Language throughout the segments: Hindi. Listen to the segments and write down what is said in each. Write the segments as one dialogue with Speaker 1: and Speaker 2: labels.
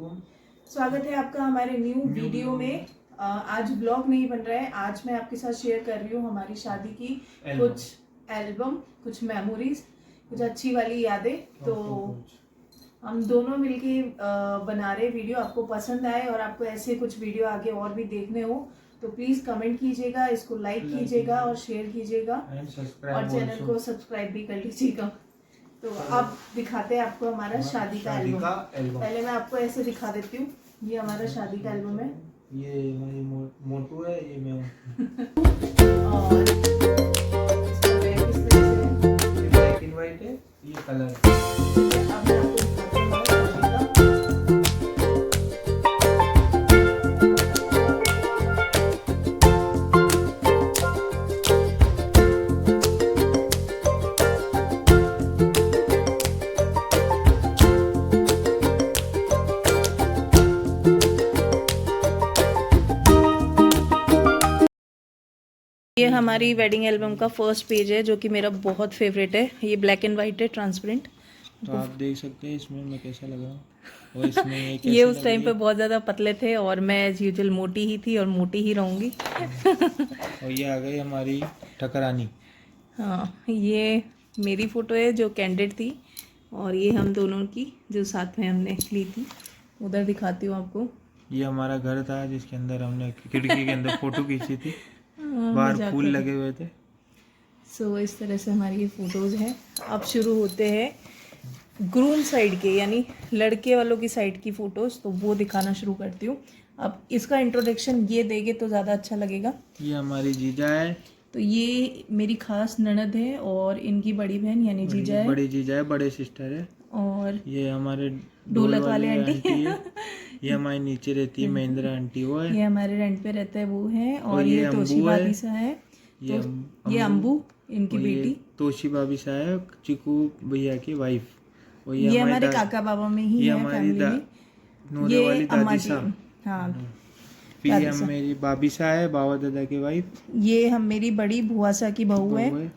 Speaker 1: वालेकुम।
Speaker 2: स्वागत है आपका हमारे न्यू वीडियो में। आज ब्लॉग नहीं बन रहा है। आज मैं आपके साथ शेयर कर रही हूँ हमारी शादी की कुछ एल्बम, कुछ मेमोरीज, कुछ अच्छी वाली यादें। तो हम दोनों मिलके बना रहे वीडियो। आपको पसंद आए और आपको ऐसे कुछ वीडियो आगे और भी देखने हो तो प्लीज कमेंट कीजिएगा, इसको लाइक कीजिएगा और शेयर कीजिएगा और चैनल को सब्सक्राइब भी कर लीजिएगा। तो अब दिखाते हैं आपको हमारा शादी का एल्बम। पहले मैं आपको ऐसे दिखा देती हूँ। ये हमारा शादी का एल्बम है।
Speaker 1: ये हमारी मोटू है, ये मैं
Speaker 2: और इसका बैक इस तरह से है।
Speaker 1: ये ब्लैक एंड व्हाइट है, ये कलर है।
Speaker 2: अब मैं आपको दिखाती हूँ हमारा शादी का। ये हमारी वेडिंग एल्बम का फर्स्ट पेज है जो कि मेरा बहुत फेवरेट है। ये ब्लैक एंड वाइट है, ट्रांसपेरेंट।
Speaker 1: तो आप देख सकते हैं इसमें मैं कैसा लगा हूं और इसमें ये कैसी
Speaker 2: ये उस
Speaker 1: लग
Speaker 2: टाइम
Speaker 1: रही
Speaker 2: पे
Speaker 1: है।
Speaker 2: बहुत ज़्यादा पतले थे और मैं एज यूजुअल मोटी ही थी और मोटी ही रहूँगी।
Speaker 1: और ये आ गई हमारी ठकरानी।
Speaker 2: हाँ, ये मेरी फ़ोटो है जो कैंडिड थी और ये हम दोनों की जो साथ में हमने ली थी। उधर दिखाती हूँ आपको।
Speaker 1: ये हमारा घर था जिसके अंदर हमने खिड़की के अंदर फोटो खींची थी।
Speaker 2: हाँ,
Speaker 1: बाहर फूल लगे हुए थे।
Speaker 2: सो इस तरह से हमारी ये फ़ोटोज़ हैं। अब शुरू होते हैं ग्रूम साइड के, यानी लड़के वालों की साइड की फ़ोटोज़। तो वो दिखाना शुरू करती हूँ। अब इसका इंट्रोडक्शन ये देंगे तो ज़्यादा अच्छा लगेगा।
Speaker 1: ये हमारी जीजा है।
Speaker 2: तो ये मेरी खास ननद है और इनकी बड़ी बहन यानी जीजा है।
Speaker 1: बड़ी जीजा है, बड़े सिस्टर है।
Speaker 2: और
Speaker 1: ये हमारे
Speaker 2: ढोलक वाले
Speaker 1: आंटी
Speaker 2: आंटी
Speaker 1: है। ये हमारी नीचे रहती है महिंद्रा आंटी, वो है।
Speaker 2: ये हमारे रेंट पे रहते हैं, वो है। और
Speaker 1: ये
Speaker 2: ये
Speaker 1: अम्बू
Speaker 2: तोशी
Speaker 1: है।
Speaker 2: भाभी सा है।
Speaker 1: ये
Speaker 2: ये अम्बू इनकी
Speaker 1: और ये
Speaker 2: बेटी।
Speaker 1: तोशी भाभी सा है, चिकू भैया की वाइफ। और
Speaker 2: ये हमारे काका बाबा में ही
Speaker 1: ये
Speaker 2: है
Speaker 1: हमारी
Speaker 2: फैमिली में।
Speaker 1: नूरे
Speaker 2: ये
Speaker 1: वाली
Speaker 2: अम्मा
Speaker 1: दादी
Speaker 2: जी,
Speaker 1: सा।
Speaker 2: हाँ।
Speaker 1: फिर ये
Speaker 2: दादी सा।
Speaker 1: मेरी भाभी सा है, बाबा दादा की वाइफ।
Speaker 2: ये हम मेरी बड़ी बुआ सा की बहू है।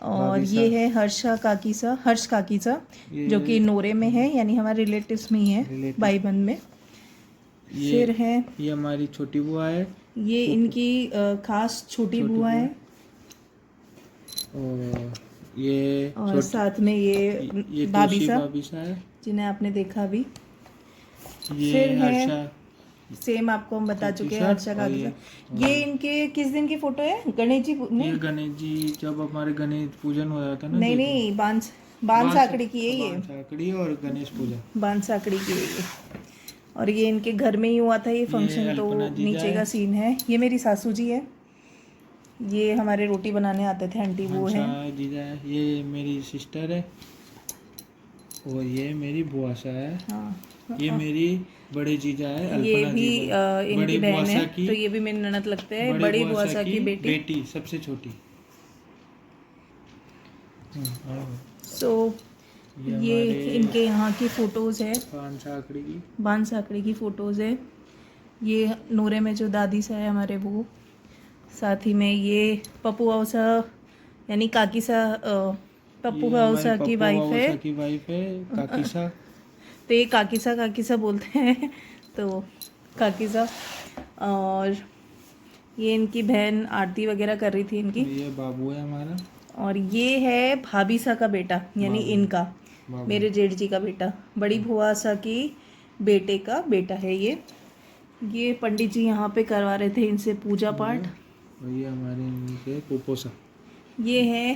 Speaker 2: और ये है हर्ष काकी सा जो कि नोरे में है, यानी हमारे रिलेटिव्स में ही है, भाई बहन में। फिर है
Speaker 1: ये हमारी छोटी बुआ है।
Speaker 2: ये इनकी खास छोटी बुआ है।
Speaker 1: और ये
Speaker 2: और साथ में ये भाभी सा
Speaker 1: है
Speaker 2: जिन्हें आपने देखा अभी।
Speaker 1: ये
Speaker 2: फिर है
Speaker 1: हर्षा,
Speaker 2: सेम आपको हम बता चुके हैं, हर्षा काकी सा। ये इनके किस दिन की फोटो है? गणेश जी नहीं,
Speaker 1: ये गणेश जी जब हमारे गणेश पूजन हो जाता ना।
Speaker 2: नहीं बांसाकड़ी की है ये।
Speaker 1: बांसाकड़ी और गणेश पूजा
Speaker 2: बांसाकड़ी की है ये। और ये इनके घर में ही हुआ था ये फंक्शन। तो नीचे का सीन है। ये मेरी सासू जी है। ये हमारे रोटी बनाने आते थे आंटी, वो है।
Speaker 1: जीजा है। ये मेरी सिस्टर है और ये मेरी बुआ सा है।
Speaker 2: हाँ,
Speaker 1: ये मेरी बड़े जीजा है,
Speaker 2: ये
Speaker 1: अल्पना
Speaker 2: भी
Speaker 1: जी।
Speaker 2: इनकी बहन है। तो ये भी मेरी ननद लगते हैं। बड़ी बुआ सा की बेटी
Speaker 1: सबसे छोटी।
Speaker 2: सो ये इनके यहाँ की फ़ोटोज़ है। बांसाकड़ी की फ़ोटोज़ है। ये नूरे में जो दादी सा है हमारे, वो। साथ ही में ये पप्पू औसा यानी काकी सा, पप्पू औसा की वाइफ है।
Speaker 1: काकी सा।
Speaker 2: तो ये काकी सा बोलते हैं। तो काकी सा। और ये इनकी बहन आरती वगैरह कर रही थी इनकी।
Speaker 1: ये बाबू है हमारा।
Speaker 2: और ये है भाभी सा का बेटा, यानी इनका, मेरे जेठ जी का बेटा। बड़ी भुआ सा की बेटे का बेटा है ये पंडित जी यहाँ पे करवा रहे थे इनसे पूजा पाठ।
Speaker 1: और ये हमारे इनके पोपोसा।
Speaker 2: ये है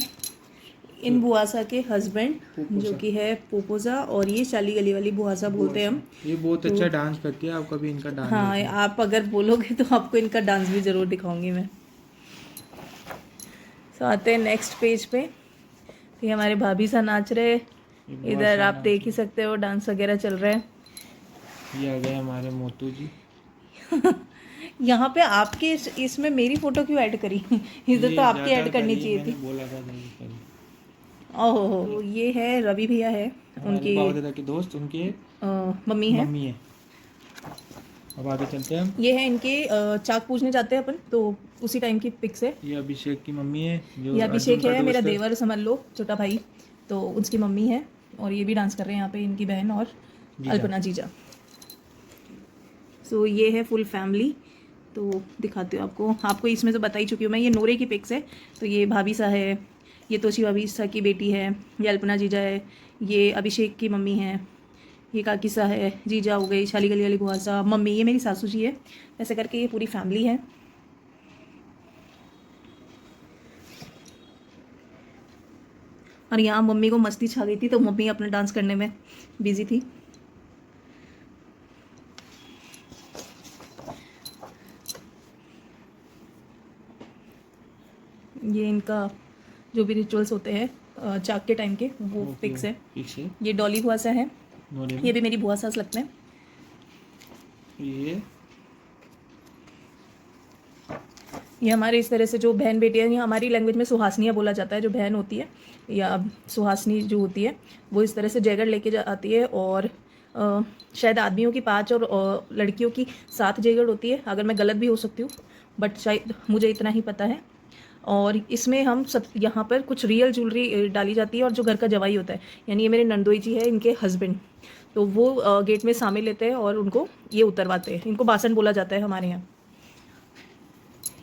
Speaker 2: इन बुआसा के हस्बैंड जो कि है पोपोसा। और ये शाली गली वाली बुआसा बोलते हैं हम।
Speaker 1: ये बहुत अच्छा डांस करती है, आप कभी इनका डांस
Speaker 2: हाँ, आप अगर बोलोगे तो आपको इनका डांस भी ज़रूर दिखाऊंगी मैं। तो आते हैं नेक्स्ट पेज पे। तो ये हमारे भाभी सा नाच रहे, इधर आप देख ही सकते हो डांस वगैरह चल रहा है।
Speaker 1: ये आ गए हमारे मोतू जी।
Speaker 2: यहाँ पे आपके इसमें मेरी फोटो क्यों ऐड करी? इधर तो आपकी ऐड करनी चाहिए थी।
Speaker 1: बोला था
Speaker 2: ओहो, ये है रवि भैया है, उनकी
Speaker 1: बाबा दादा के दोस्त, उनके
Speaker 2: मम्मी है।
Speaker 1: अब आगे चलते हैं हम।
Speaker 2: ये है इनके चाक पूजने जाते हैं अपन, तो उसी टाइम की पिक्स है।
Speaker 1: ये अभिषेक की मम्मी है।
Speaker 2: ये अभिषेक है मेरा देवर समझ लो, छोटा भाई। तो उसकी मम्मी है। और ये भी डांस कर रहे हैं यहाँ पे, इनकी बहन और अल्पना जीजा। सो ये है फुल फैमिली। तो दिखाती हूँ आपको इसमें तो बता ही चुकी हूँ मैं। ये नोरे की पिक्स है। तो ये भाभी सा है, ये तोशी भाभी सा की बेटी है, ये अल्पना जीजा है, ये अभिषेक की मम्मी है, ये काकी सा है, जीजा हो गई, शाली गली वाली बुआ सा, मम्मी, ये मेरी सासू जी है। ऐसे करके ये पूरी फैमिली है। और यहाँ मम्मी को मस्ती छा गई थी तो मम्मी अपना डांस करने में बिजी थी। ये इनका जो भी रिचुअल्स होते हैं चाक के टाइम के, वो फिक्स है। ये डॉली बुआ सा है, ये भी मेरी बुआ सास लगते हैं। ये हमारे इस तरह से जो बहन बेटी है, हमारी लैंग्वेज में सुहासनिया बोला जाता है, जो बहन होती है या सुहासनी जो होती है वो इस तरह से जयगढ़ लेके आती है। और शायद आदमियों की 5 और लड़कियों की 7 जयगढ़ होती है। अगर मैं गलत भी हो सकती हूँ बट शायद मुझे इतना ही पता है। और इसमें हम सब यहाँ पर कुछ रियल ज्वेलरी डाली जाती है। और जो घर का जवाई होता है, यानी ये मेरे नंदोई जी है, इनके हस्बैंड, तो वो गेट में शामिल लेते हैं और उनको ये उतरवाते हैं। इनको बासन बोला जाता है हमारे यहाँ।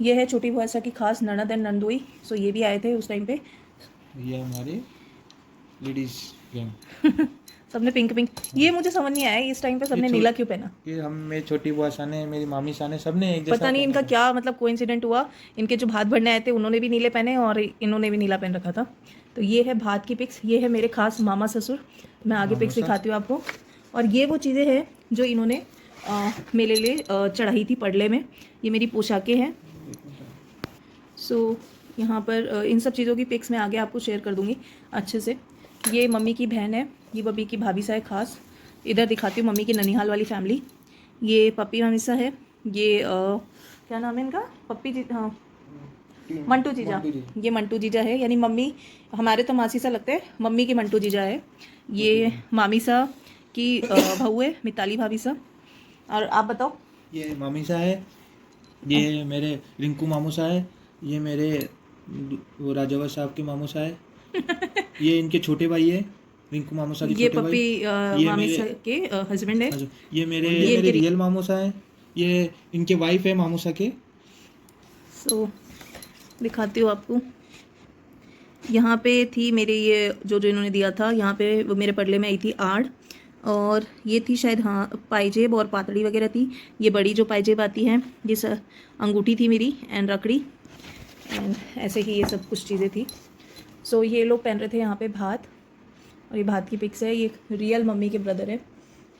Speaker 2: ये है छोटी बुआ सा की खास ननद एंड नंदोई। सो ये भी आए थे उस टाइम पे।
Speaker 1: ये हमारे लेडीज गैंग
Speaker 2: सबने पिंक पिंक, ये मुझे समझ नहीं आया इस टाइम पे सबने नीला क्यों पहना।
Speaker 1: ये हम, मेरी छोटी बुआ सा ने, मेरी मामी सा ने, सबने एक जैसा
Speaker 2: पता नहीं इनका क्या मतलब कोइंसिडेंट हुआ। इनके जो भात भरने आए थे उन्होंने भी नीले पहने और इन्होंने भी नीला पहन रखा था। तो ये है भात की पिक्स। ये है मेरे खास मामा ससुर। मैं आगे पिक्स दिखाती हूँ आपको। और ये वो चीज़ें हैं जो इन्होंने मेरे लिए चढ़ाई थी पड़ले में। ये मेरी पोशाकें हैं। सो यहाँ पर इन सब चीज़ों की पिक्स मैं आगे आपको शेयर कर दूँगी अच्छे से। ये मम्मी की बहन है, ये मम्मी की भाभी सा है खास। इधर दिखाती हूँ मम्मी की ननिहाल वाली फैमिली। ये पप्पी मामी सा है। ये क्या नाम है इनका, पप्पी जी, हाँ, मंटू जीजा। ये मंटू जीजा है, यानी मम्मी, हमारे तो मासी सा लगते हैं, मम्मी के मंटू जीजा है। ये मामी सा की बहू है, मिताली भाभी सा। और आप बताओ।
Speaker 1: ये मामी सा है, ये मेरे रिंकू मामू सा है, ये मेरे वो राजावर साहब के मामू सा है। ये इनके छोटे भाई है, रिंकू मामू सा के
Speaker 2: ये
Speaker 1: छोटे भाई।
Speaker 2: पप्पी मामी सा के हस्बैंड है।
Speaker 1: ये मेरे रियल मामू सा है, ये इनके वाइफ है मामू सा के।
Speaker 2: सो दिखाती हूँ आपको। यहाँ पे थी मेरे ये जो इन्होंने दिया था, यहाँ पे वो मेरे पड़ले में आई थी आड़। और ये थी शायद, हाँ, पायजेब और पातड़ी वगैरह थी। ये बड़ी जो पायजेब आती है, ये अंगूठी थी मेरी एंड रकड़ी एंड ऐसे ही ये सब कुछ चीज़ें थी। सो ये लोग पहन रहे थे यहाँ पे भात। और ये भात की पिक्स है। ये रियल मम्मी के ब्रदर है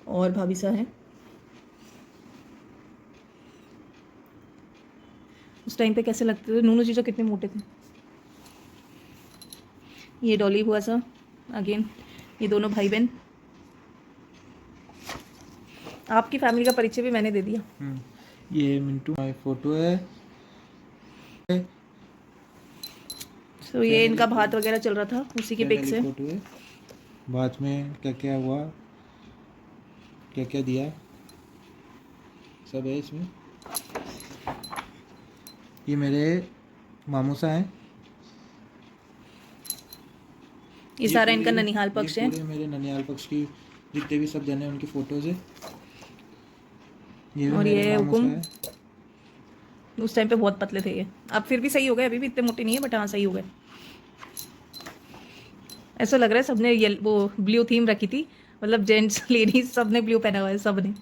Speaker 2: और भाभी सा है। उस टाइम पे कैसे लगते थे, नूनू जीजा कितने मोटे थे। ये डॉली हुआ सा अगेन, ये दोनों भाई बहन। आपकी फैमिली का परिचय भी मैंने दे दिया।
Speaker 1: ये मिंटू माई फोटो है।
Speaker 2: सो ये इनका भात वगैरह चल रहा था, उसी की पिक्स है।
Speaker 1: भात में क्या क्या हुआ, क्या क्या दिया, सब है इसमें। ये मेरे मामू सा हैं।
Speaker 2: ये सारा इनका ननिहाल पक्ष है।
Speaker 1: मेरे ननिहाल पक्ष की जितने भी सब जने हैं उनकी फोटोज है। ये
Speaker 2: और ये हुकुम, उस टाइम पे बहुत पतले थे ये। अब फिर भी सही हो गए, अभी भी इतने मोटे नहीं है बट हाँ सही हो गए। ऐसा लग रहा है सबने ये वो ब्लू थीम रखी थी, मतलब जेंट्स लेडीज सबने ब्लू पहना हुआ है सबने।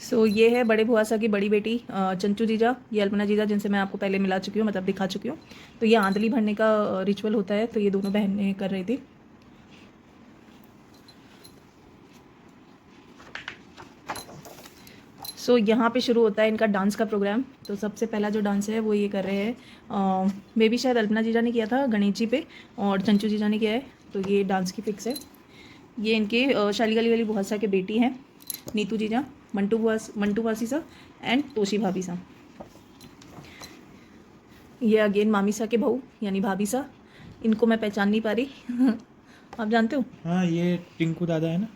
Speaker 2: सो ये है बड़े बुआ सा की बड़ी बेटी चंचू जीजा, ये अल्पना जीजा जिनसे मैं आपको पहले मिला चुकी हूँ, मतलब दिखा चुकी हूँ। तो ये आंदली भरने का रिचुअल होता है, तो ये दोनों बहनें कर रही थी। सो यहाँ पे शुरू होता है इनका डांस का प्रोग्राम। तो सबसे पहला जो डांस है वो ये कर रहे हैं, मे बी शायद अल्पना जीजा ने किया था गणेश जी पे और चंचू जीजा ने किया है। तो ये डांस की फिक्स है। ये इनके शाली गली वाली बुआ सा के बेटी हैं, नीतू जीजा, मंटू वासी सा एंड तोशी भाभी सा। ये अगेन मामी सा के बहू यानी भाभी सा। इनको मैं पहचान नहीं पा रही आप जानते हो?
Speaker 1: हाँ, ये टिंकू दादा है ना,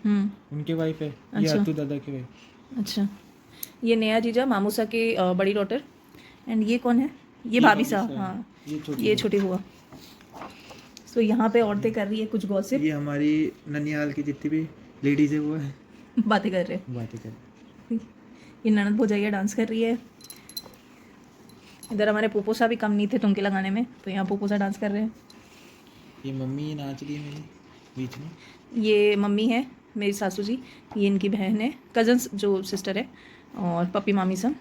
Speaker 1: उनके वाइफ है। ये अतु दादा की वाइफ।
Speaker 2: अच्छा, ये नया जीजा मामू सा के बड़ी डॉटर। एंड ये कौन है? ये भाभी सा। हाँ, ये छोटी हुआ। सो सो यहाँ पे औरतें कर रही है कुछ गॉसिप,
Speaker 1: ये हमारी ननिहाल की जितनी भी लेडीज है वो है
Speaker 2: बातें कर रहे हैं।
Speaker 1: बातें कर।
Speaker 2: ये ननद भौजाइया डांस कर रही है। इधर हमारे पोपोसा भी कम नहीं थे ठुमके लगाने में, तो यहाँ पोपोसा डांस कर रहे हैं।
Speaker 1: ये मम्मी नाच रही है मेरी बीच में।
Speaker 2: ये मम्मी है मेरी सासू जी, ये इनकी बहन है, कजन्स जो सिस्टर है, और पप्पी मामी सब।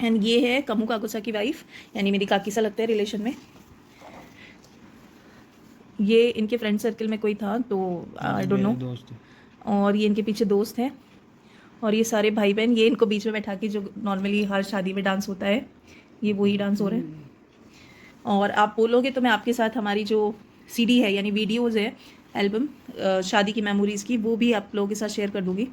Speaker 2: एंड ये है कमू काकुसा की वाइफ, यानी मेरी काकी सा लगता है रिलेशन में। ये इनके फ्रेंड सर्कल में कोई था तो आई डोंट नो,
Speaker 1: दोस्त है।
Speaker 2: और ये इनके पीछे दोस्त हैं। और ये सारे भाई बहन, ये इनको बीच में बैठा के जो नॉर्मली हर शादी में डांस होता है, ये वही डांस हो रहा है। और आप बोलोगे तो मैं आपके साथ हमारी जो सीडी है यानी वीडियोज़ है, एल्बम शादी की मेमोरीज़ की, वो भी आप लोगों के साथ शेयर कर दूँगी।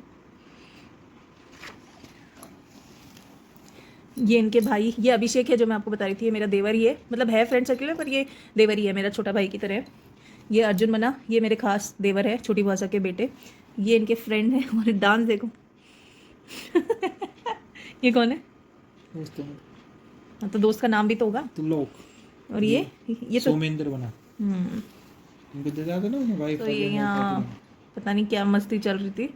Speaker 2: ये इनके भाई, ये अभिषेक है जो मैं आपको बता रही थी, ये मेरा देवर ही है, मतलब है फ्रेंड सर्कल में पर ये देवर ही है, मेरा छोटा भाई की तरह है। ये अर्जुन मना, ये मेरे खास देवर है, छोटी भाषा के बेटे। ये इनके फ्रेंड है, और डांस देखो ये कौन है?
Speaker 1: दोस्त है।
Speaker 2: हाँ, तो दोस्त का नाम भी तो होगा।
Speaker 1: तुम लोग।
Speaker 2: और ये तो
Speaker 1: सोमेंद्र बना। उनको दे जाते ना उन्हें वाइफ।
Speaker 2: तो ये यहाँ पता नहीं क्या मस्ती चल रही थी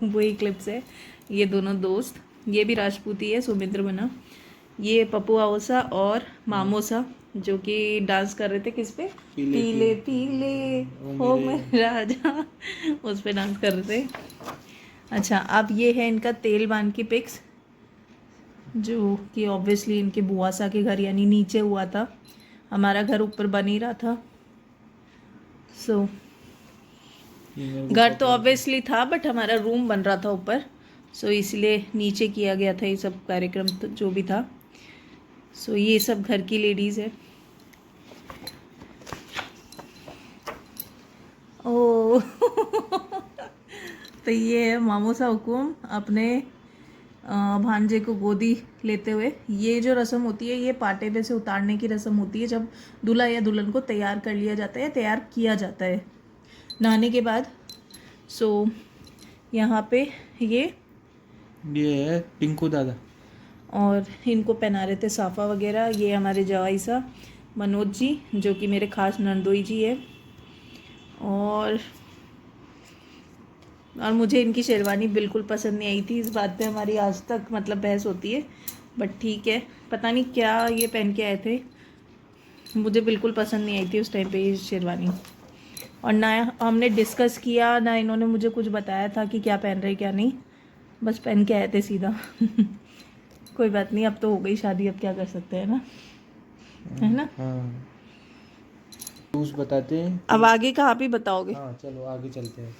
Speaker 2: वही क्लिप्स है। ये दोनों दोस्त, ये भी राजपूती है, सुमिंद्र बना। ये पपुआ ओसा और मामोसा जो कि डांस कर रहे थे किस पे, पीले पीले हो मेरे राजा, उस पे डांस कर रहे थे। अच्छा, अब ये है इनका तेल बांध की पिक्स, जो कि ऑब्वियसली इनके बुआसा के घर यानी नीचे हुआ था, हमारा घर ऊपर बन ही रहा था। सो घर तो ऑब्वियसली था बट हमारा रूम बन रहा था ऊपर, सो इसलिए नीचे किया गया था ये सब कार्यक्रम, तो जो भी था। सो ये सब घर की लेडीज़ है। ओ तो ये है मामूसा हुकुम अपने भांजे को गोदी लेते हुए। ये जो रस्म होती है ये पाटे पे से उतारने की रस्म होती है, जब दूल्हा या दुल्हन को तैयार कर लिया जाता है, तैयार किया जाता है नहाने के बाद। सो यहाँ पे ये
Speaker 1: है टिंकू दादा,
Speaker 2: और इनको पहना रहे थे साफ़ा वगैरह। ये हमारे जवाई सा मनोज जी जो कि मेरे खास नंदोई जी है। और मुझे इनकी शेरवानी बिल्कुल पसंद नहीं आई थी, इस बात पे हमारी आज तक मतलब बहस होती है, बट ठीक है, पता नहीं क्या ये पहन के आए थे, मुझे बिल्कुल पसंद नहीं आई थी उस टाइम पे ये शेरवानी। और ना हमने डिस्कस किया, ना इन्होंने मुझे कुछ बताया था कि क्या पहन रहे क्या नहीं, बस पहन के आए थे सीधा कोई बात नहीं, अब तो हो गई शादी, अब क्या कर सकते हैं ना, है ना।
Speaker 1: हाँ रूल्स बताते हैं।
Speaker 2: अब आगे का आप ही बताओगे।
Speaker 1: हाँ चलो आगे चलते हैं।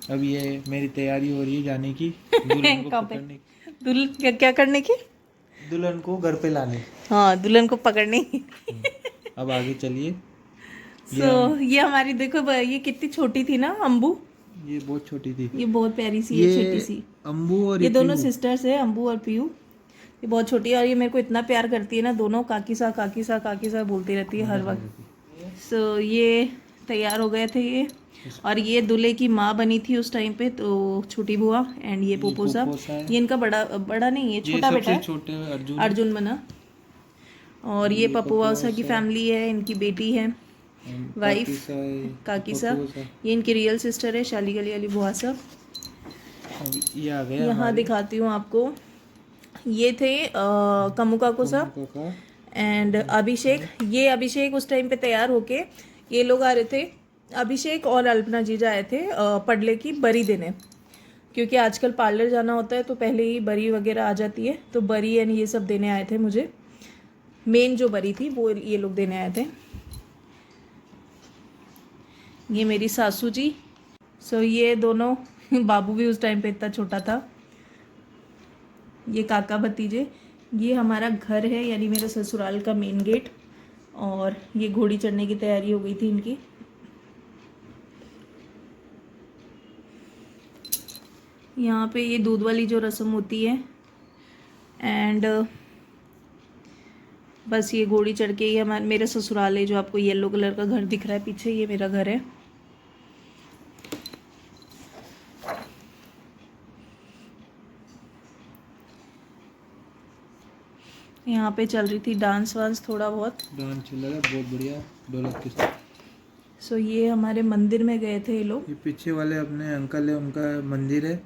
Speaker 1: अब ये मेरी तैयारी हो रही है जाने की दुल्हन को पकड़ने की।
Speaker 2: दुल्हन क्या करने की?
Speaker 1: दुल्हन को घर पे लाने।
Speaker 2: हाँ, दुल्हन को पकड़ने की
Speaker 1: अब आगे चलिए।
Speaker 2: ये हमारी देखो ये कितनी छोटी थी ना, अम्बू,
Speaker 1: ये बहुत छोटी थी,
Speaker 2: ये बहुत प्यारी सी है, छोटी सी
Speaker 1: अम्बू। और
Speaker 2: ये दोनों सिस्टर्स है, अम्बू और पीयू। ये बहुत छोटी है और ये मेरे को इतना प्यार करती है ना, दोनों काकी सा काकी सा काकी सा बोलती रहती है हर वक्त। सो ये तैयार हो गए थे ये, और ये दूल्हे की माँ बनी थी उस टाइम पे, तो छोटी बुआ। एंड ये पोपोसा, ये इनका बड़ा नहीं, ये छोटा बेटा है,
Speaker 1: छोटे
Speaker 2: अर्जुन बना। और ये पपुआसा की फैमिली है, इनकी बेटी है, वाइफ काकीसा, ये इनकी रियल सिस्टर है शाली गली वाली बुआ साहब।
Speaker 1: ये आ गया।
Speaker 2: यहाँ दिखाती हूँ आपको, ये थे कमू काकू साहब एंड अभिषेक। ये अभिषेक उस टाइम पे तैयार होके ये लोग आ रहे थे, अभिषेक और अल्पना जीजा आए थे पडले की बरी देने, क्योंकि आजकल पार्लर जाना होता है तो पहले ही बरी वगैरह आ जाती है, तो बरी एंड ये सब देने आए थे मुझे। मेन जो बरी थी वो ये लोग देने आए थे। ये मेरी सासू जी। सो ये दोनों बाबू भी उस टाइम पे इतना छोटा था। ये काका भतीजे। ये हमारा घर है यानी मेरे ससुराल का मेन गेट, और ये घोड़ी चढ़ने की तैयारी हो गई थी इनकी। यहाँ पे ये दूध वाली जो रस्म होती है, एंड बस ये घोड़ी चढ़ के, ये मेरा ससुराल है, जो आपको येलो कलर का घर दिख रहा है पीछे, ये मेरा घर है। यहाँ पे चल रही थी डांस वांस, थोड़ा बहुत
Speaker 1: डांस चल रहा है बहुत बढ़िया ढोलक के साथ।
Speaker 2: सो ये हमारे मंदिर में गए थे ये लोग।
Speaker 1: ये पीछे वाले अपने अंकल है, उनका मंदिर है।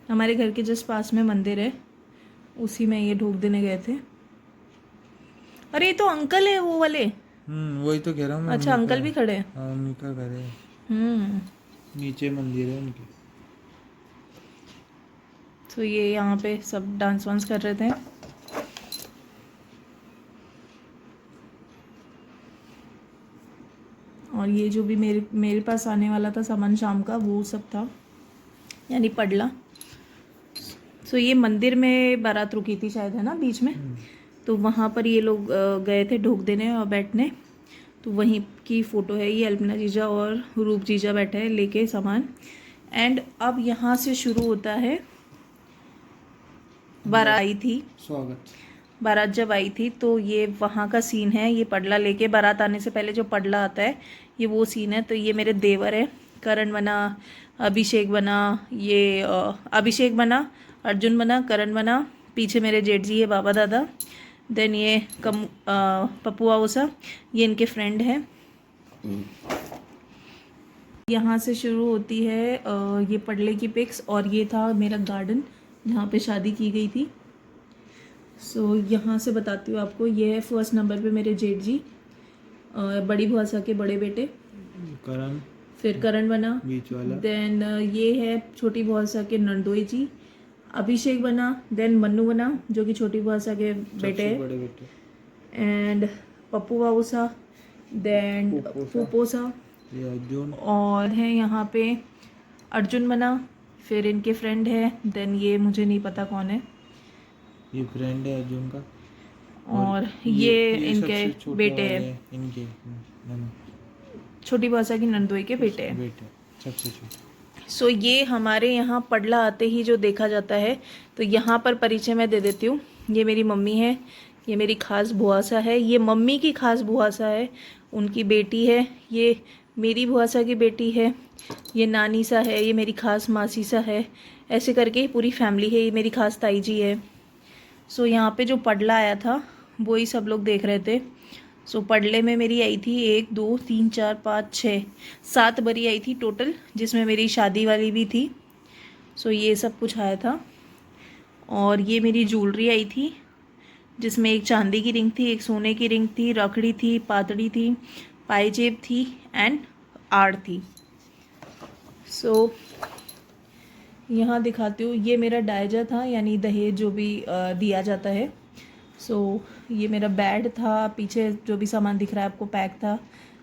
Speaker 2: हमारे घर के जस्ट पास में मंदिर है, उसी में ये ढोक देने गए थे। अरे ये तो अंकल है वो वाले।
Speaker 1: वही तो कह रहा हूँ मैं।
Speaker 2: अच्छा अंकल भी खड़े हैं।
Speaker 1: हाँ, उनका घर है,
Speaker 2: हम्म।
Speaker 1: नीचे मंदिर है उनके।
Speaker 2: तो ये यहाँ पे सब डांस वांस कर रहे थे। और ये जो भी मेरे पास आने वाला था सामान शाम का, वो सब था, यानी पडला। सो ये मंदिर में बारात रुकी थी शायद, है ना, बीच में। तो वहाँ पर ये लोग गए थे ढोक देने और बैठने। तो वहीं की फ़ोटो है ये। अल्पना जीजा और रूप जीजा बैठे हैं लेके सामान। एंड अब यहाँ से शुरू होता है। बारात आई थी,
Speaker 1: स्वागत।
Speaker 2: बारात जब आई थी तो ये वहाँ का सीन है। ये पडला लेके बारात आने से पहले जो पडला आता है, ये वो सीन है। तो ये मेरे देवर है, करण बना, अभिषेक बना, ये अभिषेक बना, अर्जुन बना, करण बना, पीछे मेरे जेठ जी है, बाबा दादा। देन ये पप्पू आऊसा, ये इनके फ्रेंड है। यहाँ से शुरू होती है ये पडले की पिक्स। और ये था मेरा गार्डन जहाँ पे शादी की गई थी। सो यहाँ से बताती हूँ आपको। ये है फर्स्ट नंबर पे मेरे जेठ जी, बड़ी बुआसा के बड़े बेटे
Speaker 1: करण,
Speaker 2: फिर करण बना
Speaker 1: बीच वाला।
Speaker 2: देन ये है छोटी बुआसा के नंदोई जी, अभिषेक बना। देन मन्नू बना जो कि छोटी बुआसा के बेटे
Speaker 1: सबसे बड़े बेटे।
Speaker 2: एंड पप्पू बाबूसा, देन पुपोसा,
Speaker 1: ये अर्जुन।
Speaker 2: और है यहाँ पे अर्जुन बना, फिर इनके फ्रेंड है। देन ये मुझे नहीं पता कौन है,
Speaker 1: ये फ्रेंड है अर्जुन का।
Speaker 2: और ये इनके
Speaker 1: सबसे छोटे
Speaker 2: बेटे
Speaker 1: वाले
Speaker 2: हैं,
Speaker 1: इनके
Speaker 2: छोटी बुआसा की नंदोई के बेटे हैं।
Speaker 1: बेटे सबसे छोटे।
Speaker 2: सो ये हमारे यहाँ पडला आते ही जो देखा जाता है। तो यहाँ पर परिचय मैं दे देती हूँ। ये मेरी मम्मी है, ये मेरी खास बुआसा है, ये मम्मी की खास बुआसा है, उनकी बेटी है, ये मेरी बुआसा की बेटी है, ये नानी सा है, ये मेरी खास मासी सा है। ऐसे करके पूरी फैमिली है। ये मेरी खास ताई जी है। सो यहाँ पे जो पडला आया था वो ही सब लोग देख रहे थे। सो पडले में मेरी आई थी 1 2 3 4 5 6 7 बरी आई थी टोटल, जिसमें मेरी शादी वाली भी थी। सो ये सब कुछ आया था। और ये मेरी ज्वेलरी आई थी, जिसमें एक चांदी की रिंग थी, एक सोने की रिंग थी, रखड़ी थी, पातड़ी थी, पायजेब थी एंड आड़ थी। सो यहाँ दिखाती हूँ। ये मेरा डायजा था, यानी दहेज जो भी दिया जाता है। सो ये मेरा बेड था, पीछे जो भी सामान दिख रहा है आपको पैक था,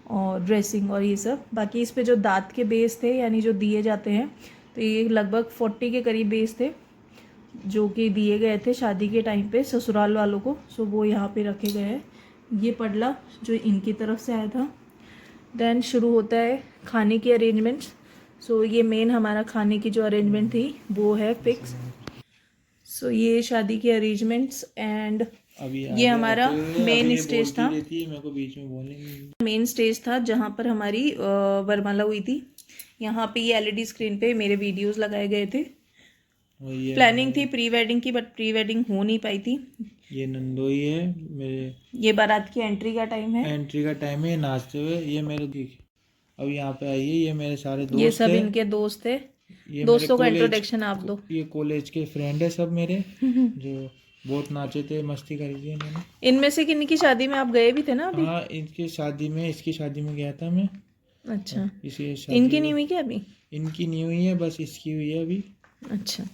Speaker 2: और ड्रेसिंग और ये सब। बाकी इस पे जो दांत के बेस थे, यानी जो दिए जाते हैं, तो ये लगभग 40 के करीब बेस थे जो कि दिए गए थे शादी के टाइम पे ससुराल वालों को। सो वो यहाँ पे रखे गए हैं। ये पडला जो इनकी तरफ से आया था। देन शुरू होता है खाने की अरेंजमेंट्स। सो ये मेन हमारा खाने की जो अरेंजमेंट थी वो है फिक्स। सो ये शादी के अरेंजमेंट्स। एंड ये हमारा मेन स्टेज था।
Speaker 1: मेरे को बीच में बोलने
Speaker 2: मेन स्टेज था जहाँ पर हमारी वरमाला हुई थी। यहाँ पे ये एलईडी स्क्रीन पे मेरे वीडियोस लगाए गए थे। प्लानिंग थी प्री वेडिंग की, बट प्री वेडिंग हो नहीं पाई थी।
Speaker 1: ये नंदोई है मेरे।
Speaker 2: ये बारात की एंट्री का टाइम है।
Speaker 1: एंट्री का टाइम है, नाचते हुए। ये मेरे अब यहाँ पे आई है, ये मेरे सारे दोस्त।
Speaker 2: ये सब इनके दोस्त थे। दोस्तों का इंट्रोडक्शन आप दो।
Speaker 1: ये कॉलेज के फ्रेंड है सब मेरे, जो बहुत नाचे थे, मस्ती करी थी इन्होंने।
Speaker 2: इनमें से किन्हीं की शादी में आप गए भी थे ना अभी?
Speaker 1: हाँ, इनकी शादी में, इसकी शादी में गया था मैं।
Speaker 2: अच्छा,
Speaker 1: इसी
Speaker 2: इनकी नहीं हुई क्या अभी?
Speaker 1: इनकी नहीं हुई है, बस इसकी हुई है अभी।
Speaker 2: अच्छा।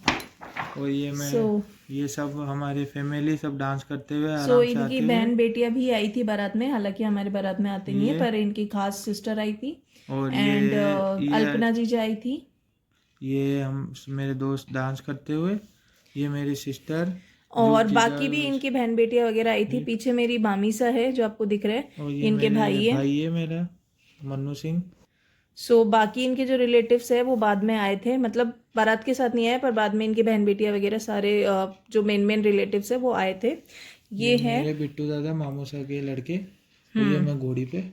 Speaker 1: और ये मैं ये सब हमारे फैमिली सब डांस करते हुए आराम से
Speaker 2: इनकी बहन बेटियां भी आई थी बारात में। हालांकि हमारे बारात में आते नहीं है, पर इनकी खास सिस्टर आई थी।
Speaker 1: और
Speaker 2: एंड अल्पना जीजा आई थी।
Speaker 1: ये हम मेरे दोस्त डांस करते हुए, ये मेरी सिस्टर,
Speaker 2: और बाकी भी इनकी बहन बेटियां वगैरह आई थी। पीछे मेरी मामीसा है जो आपको दिख रहा है, इनके भाई है
Speaker 1: मेरा मन्नू सिंह।
Speaker 2: बाकी इनके जो रिलेटिव्स है वो बाद में आए थे, मतलब बारात के साथ नहीं आए, पर बाद में इनके बहन बेटियां वगैरह सारे जो मेन रिलेटिव्स है वो आए थे। ये है
Speaker 1: मेरे बिट्टू दादा मामूसा के लड़के। ये मैं घोड़ी पे।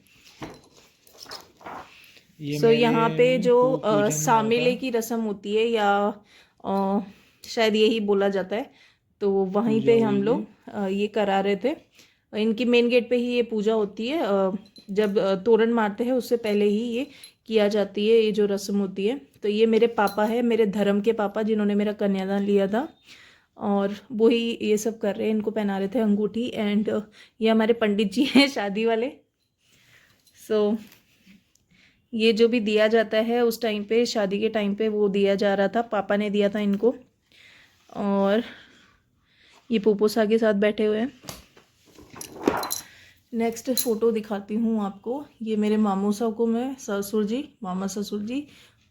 Speaker 2: यहाँ पे जो सामिले की रस्म होती है, या शायद यही बोला जाता है, तो वहीं पे हम लोग ये करा रहे थे। इनकी मेन गेट पे ही ये पूजा होती है। जब तोरण मारते हैं उससे पहले ही ये किया जाती है, ये जो रस्म होती है। तो ये मेरे पापा है, मेरे धर्म के पापा, जिन्होंने मेरा कन्यादान लिया था, और वो ही ये सब कर रहे हैं। इनको पहना रहे थे अंगूठी। एंड ये हमारे पंडित जी हैं शादी वाले। सो ये जो भी दिया जाता है उस टाइम पे, शादी के टाइम पे वो दिया जा रहा था, पापा ने दिया था इनको। और ये पोपोसा के साथ बैठे हुए हैं। नेक्स्ट फ़ोटो दिखाती हूँ आपको। ये मेरे मामू साहब को, मैं ससुर जी, मामा ससुर जी,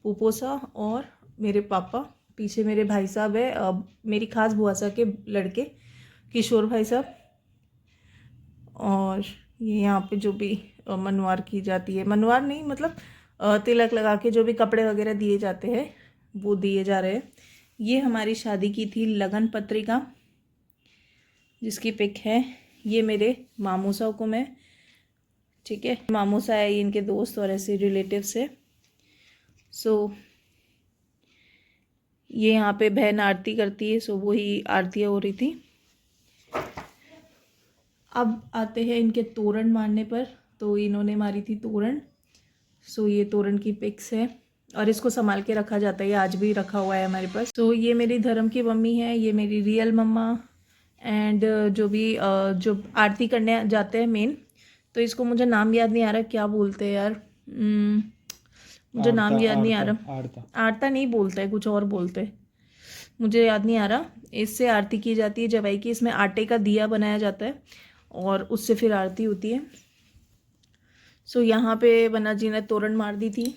Speaker 2: पोपोसा और मेरे पापा। पीछे मेरे भाई साहब है, मेरी खास बुआ साहब के लड़के किशोर भाई साहब। और ये यहाँ पे जो भी मनवार की जाती है, मनवार नहीं मतलब तिलक लगा के जो भी कपड़े वगैरह दिए जाते हैं वो दिए जा रहे हैं। ये हमारी शादी की थी लगन पत्रिका, जिसकी पिक है। ये मेरे मामू साहब को मैं, ठीक है, मामू साहब है, ये इनके दोस्त और ऐसे रिलेटिव्स है। सो ये यहाँ पे बहन आरती करती है, सो वही आरतियाँ हो रही थी। अब आते हैं इनके तोरण मारने पर। तो इन्होंने मारी थी तोरण। सो ये तोरण की पिक्स है और इसको संभाल के रखा जाता है, ये आज भी रखा हुआ है हमारे पास। तो ये मेरी धर्म की मम्मी है, ये मेरी रियल मम्मा। एंड जो भी जो आरती करने जाते हैं मेन, तो इसको मुझे नाम याद नहीं आ रहा क्या बोलते हैं यार। मुझे नाम याद नहीं आ रहा। आरता नहीं बोलता है, कुछ और बोलते हैं, मुझे याद नहीं आ रहा। इससे आरती की जाती है जवाई की। इसमें आटे का दिया बनाया जाता है और उससे फिर आरती होती है। सो यहाँ पे बन्ना जी ने तोरण मार दी थी।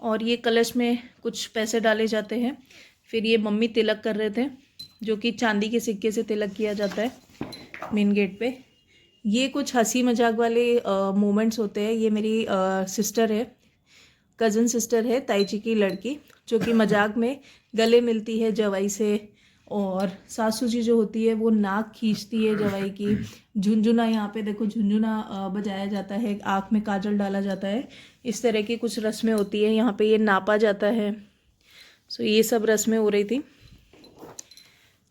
Speaker 2: और ये कलश में कुछ पैसे डाले जाते हैं। फिर ये मम्मी तिलक कर रहे थे, जो कि चांदी के सिक्के से तिलक किया जाता है मेन गेट पे। ये कुछ हंसी मजाक वाले मोमेंट्स होते हैं। ये मेरी सिस्टर है, कज़न सिस्टर है, ताई जी की लड़की, जो कि मजाक में गले मिलती है जवाई से। और सासू जी जो होती है वो नाक खींचती है जवाई की। झुनझुना, यहाँ पे देखो झुनझुना बजाया जाता है, आँख में काजल डाला जाता है। इस तरह की कुछ रस्में होती है। यहाँ पे ये नापा जाता है। सो ये सब रस्में हो रही थी।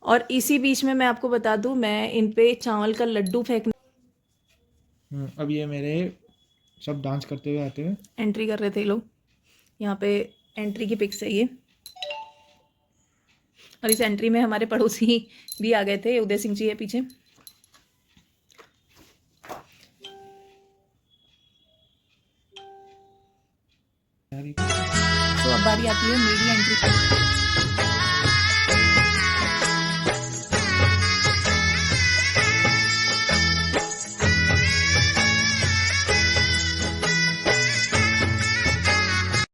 Speaker 2: और इसी बीच में मैं आपको बता दूं, मैं इन पे चावल का लड्डू फेंक
Speaker 1: अब ये मेरे सब डांस करते हुए आते हैं।
Speaker 2: एंट्री कर रहे थे लोग। यहाँ पे एंट्री की पिक्स है ये। और इस एंट्री में हमारे पड़ोसी भी आ गए थे, उदय सिंह जी है पीछे। तो अब बारी आती है मेरी एंट्री की।